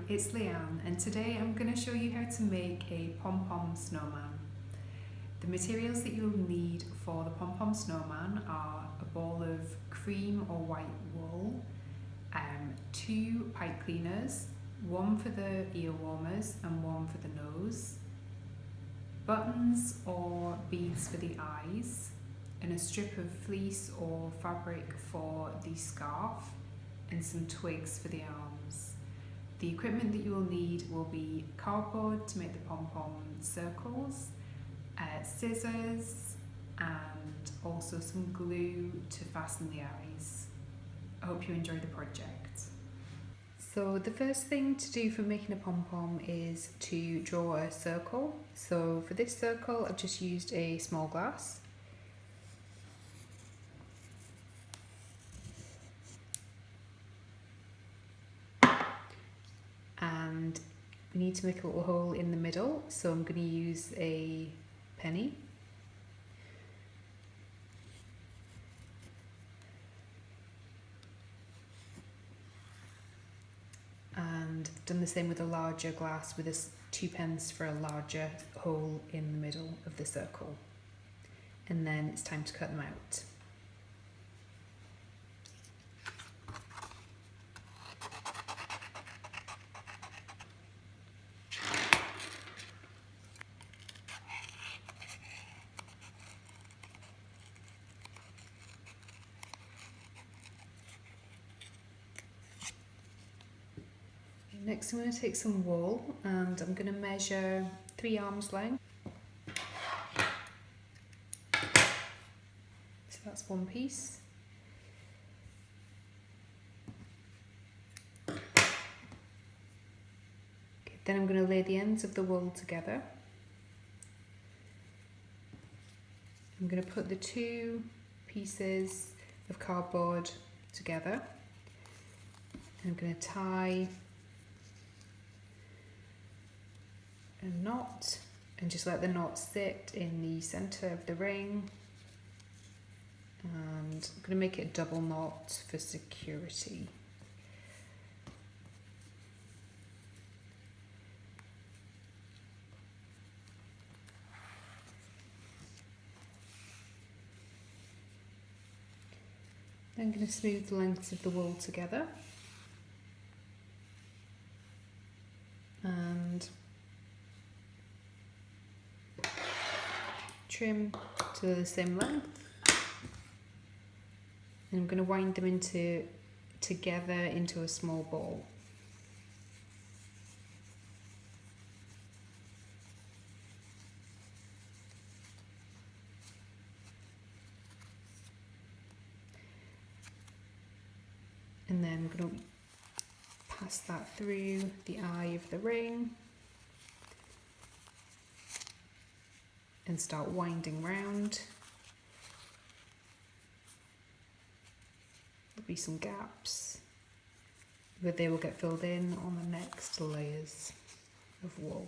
it's Leanne and today I'm going to show you how to make a pom-pom snowman. The materials that you'll need for the pom-pom snowman are a ball of cream or white wool, 2 pipe cleaners, one for the ear warmers and one for the nose, buttons or beads for the eyes, and a strip of fleece or fabric for the scarf, and some twigs for the arms. The equipment that you will need will be cardboard to make the pom-pom circles, scissors, and also some glue to fasten the eyes. I hope you enjoy the project. So the first thing to do for making a pom-pom is to draw a circle. So for this circle I've just used a small glass. And we need to make a little hole in the middle, so I'm going to use a penny. And I've done the same with a larger glass with 2 pence for a larger hole in the middle of the circle. And then it's time to cut them out. Next I'm going to take some wool and I'm going to measure 3 arms length. So that's one piece. Okay, then I'm going to lay the ends of the wool together. I'm going to put the 2 pieces of cardboard together. And I'm going to tie a knot and just let the knot sit in the center of the ring, and I'm going to make it a double knot for security. Then I'm going to smooth the lengths of the wool together and trim to the same length, and I'm going to wind them together into a small ball. And then I'm going to pass that through the eye of the ring and start winding round. There'll be some gaps, but they will get filled in on the next layers of wool.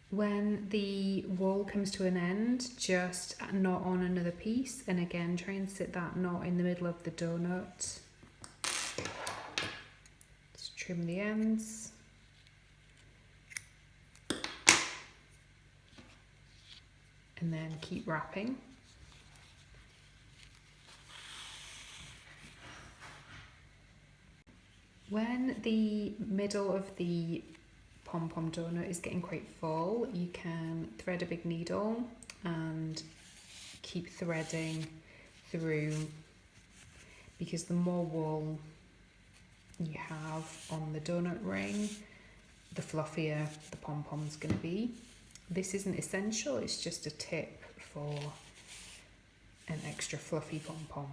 When the wool comes to an end, just knot on another piece, and again try and sit that knot in the middle of the donut. Trim the ends. And then keep wrapping. When the middle of the pom-pom donut is getting quite full, you can thread a big needle and keep threading through, because the more wool you have on the donut ring, the fluffier the pom-pom's going to be. This isn't essential, it's just a tip for an extra fluffy pom-pom.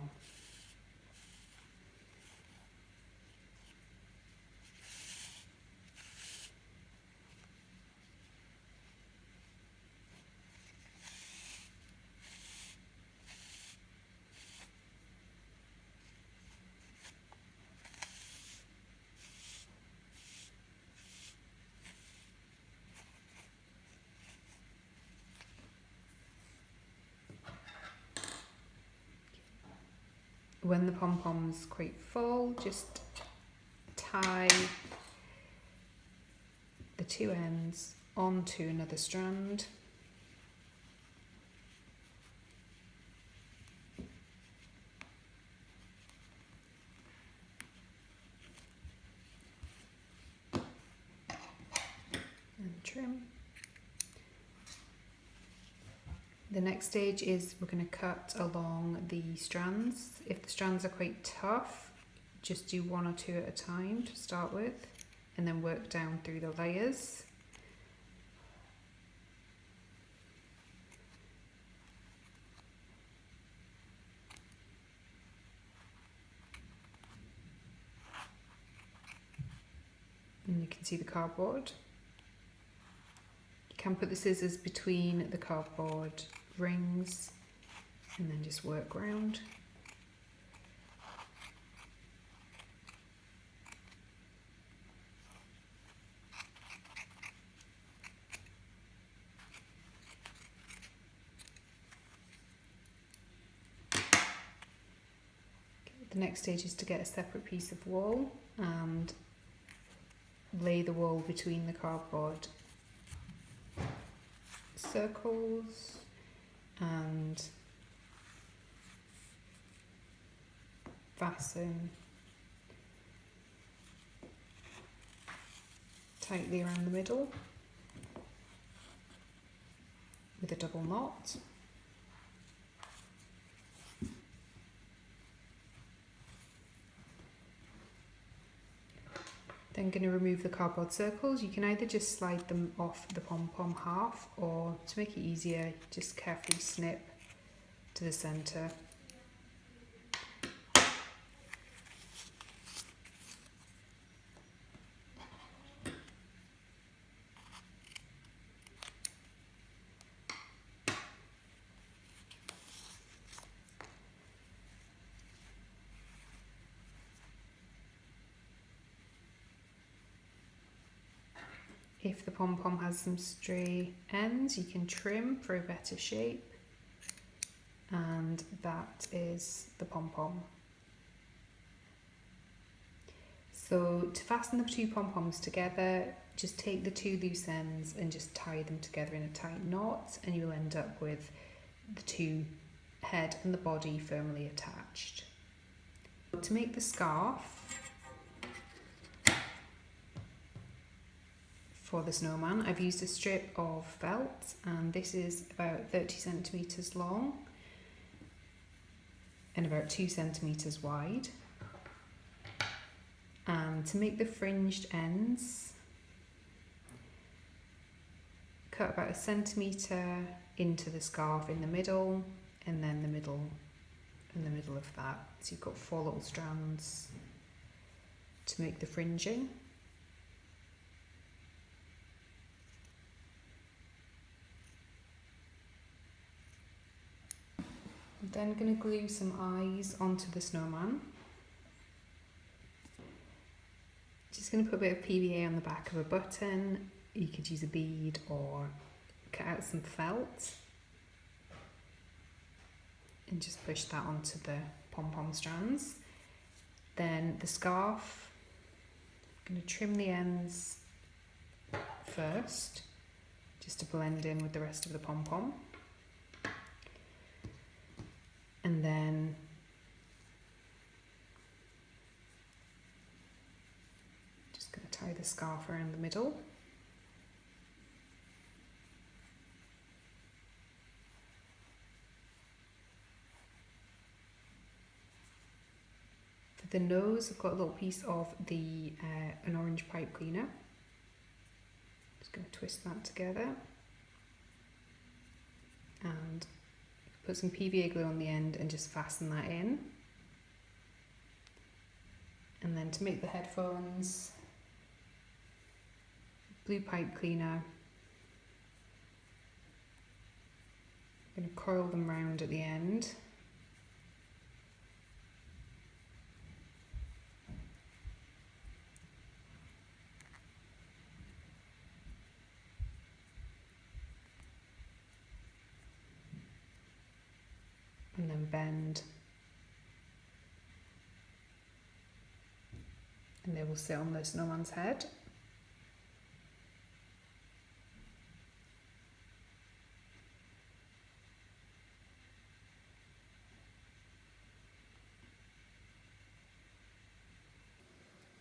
When the pom-pom's quite full, just tie the two ends onto another strand. And trim. The next stage is we're going to cut along the strands. If the strands are quite tough, just do one or two at a time to start with, and then work down through the layers. And you can see the cardboard. You can put the scissors between the cardboard rings and then just work round. The next stage is to get a separate piece of wool and lay the wool between the cardboard circles and fasten tightly around the middle with a double knot. Then going to remove the cardboard circles. You can either just slide them off the pom-pom half, or to make it easier, just carefully snip to the centre. If the pom-pom has some stray ends, you can trim for a better shape. And that is the pom-pom. So to fasten the two pom-poms together, just take the two loose ends and just tie them together in a tight knot, and you'll end up with the two head and the body firmly attached. To make the scarf for the snowman, I've used a strip of felt, and this is about 30 centimetres long and about 2 centimetres wide. And to make the fringed ends, cut about 1 centimetre into the scarf in the middle, and then the middle and the middle of that. So you've got 4 little strands to make the fringing. I'm then going to glue some eyes onto the snowman. Just going to put a bit of PVA on the back of a button. You could use a bead or cut out some felt and just push that onto the pom-pom strands. Then the scarf, I'm going to trim the ends first just to blend in with the rest of the pom-pom. And then just going to tie the scarf around the middle. For the nose, I've got a little piece of the an orange pipe cleaner. Just going to twist that together and put some PVA glue on the end and just fasten that in. And then to make the headphones, blue pipe cleaner, I'm going to coil them round at the end. And then bend and they will sit on the snowman's head.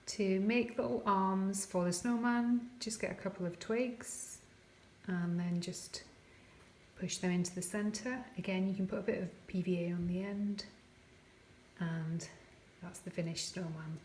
To make little arms for the snowman, just get a couple of twigs and then just push them into the centre. Again, you can put a bit of PVA on the end, and that's the finished snowman.